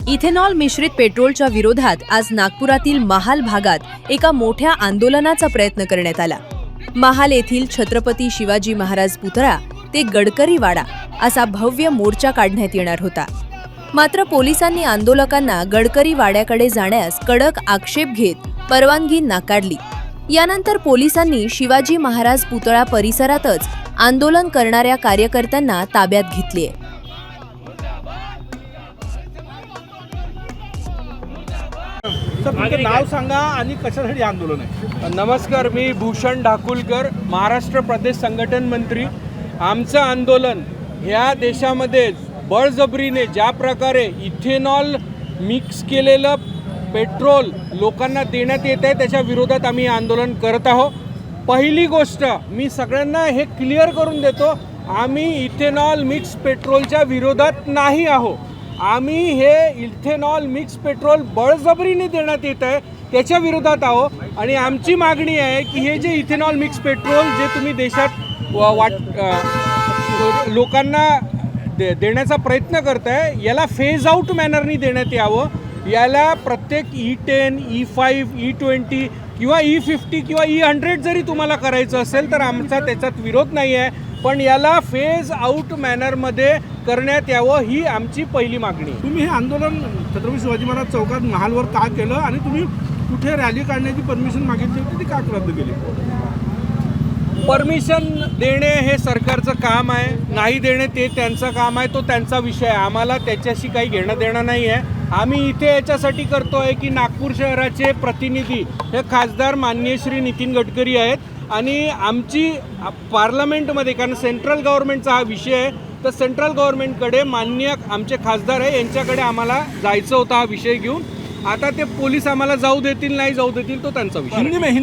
Ethanol मिश्रित पेट्रोलच्या विरोधात आज नागपुरातील महाल भागात एका मोठ्या आंदोलनाचा प्रयत्न करण्यात आला। महाल येथील छत्रपती शिवाजी महाराज पुतळा ते गडकरी वाडा असा भव्य मोर्चा काढण्यात येणार होता। मात्र पोलिसांनी आंदोलकांना गडकरी वाड्याकडे जाण्यास कडक आक्षेप घेत परवानगी नाकारली। यानंतर पोलिसांनी शिवाजी महाराज पुतळा परिसरातच आंदोलन करणाऱ्या कार्यकर्त्यांना ताब्यात घेतले। तुमचं नाव सांगा आणि कशासाठी आंदोलन आहे? नमस्कार, मी भूषण ढाकुलकर, महाराष्ट्र प्रदेश संघटन मंत्री। आमचं आंदोलन ह्या देशामध्ये बळजबरीने ज्या प्रकारे इथेनॉल मिक्स केलेलं पेट्रोल लोकांना देण्यात येत आहे त्याच्या विरोधात आम्ही आंदोलन करत आहोत। पहिली गोष्ट मी सगळ्यांना हे क्लिअर करून देतो, आम्ही इथेनॉल मिक्स पेट्रोलच्या विरोधात नाही आहोत। आम्ही हे इथेनॉल मिक्स पेट्रोल बळजबरीने देण्यात येत आहे त्याच्या विरोधात आहोत आणि आमची मागणी आहे की हे जे इथेनॉल मिक्स पेट्रोल जे तुम्ही देशात लोकांना देण्याचा प्रयत्न करताय याला फेज आउट मॅनरनी देण्यात यावं। याला प्रत्येक E10, E5, E20 किंवा E50 किंवा E100 जरी तुम्हाला करायचं असेल तर आमचा त्याच्यात विरोध नाही आहे, पण याला फेज आउट मॅनरमध्ये करण्यात यावं ही आमची पहिली मागणी। तुम्ही हे आंदोलन छत्रपती शिवाजी महाराज चौकात महालवर का केलं आणि तुम्ही कुठे रॅली काढण्याची परमिशन मागितली होती ती का रद्द केली? परमिशन देणे हे सरकारचं काम आहे, नाही देणे ते त्यांचं काम आहे, तो त्यांचा विषय आहे। आम्हाला त्याच्याशी काही घेणं देणं नाही आहे। आम्ही इथे याच्यासाठी करतो आहे की नागपूर शहराचे प्रतिनिधी हे खासदार माननीय श्री नितीन गडकरी आहेत आणि आमची पार्लमेंटमध्ये, कारण सेंट्रल गव्हर्नमेंटचा हा विषय आहे, तर सेंट्रल गव्हर्नमेंटकडे माननीय आमचे खासदार आहे यांच्याकडे आम्हाला जायचं होतं हा विषय घेऊन। आता ते पोलीस आम्हाला जाऊ देतील नाही जाऊ देतील तो त्यांचा विषय।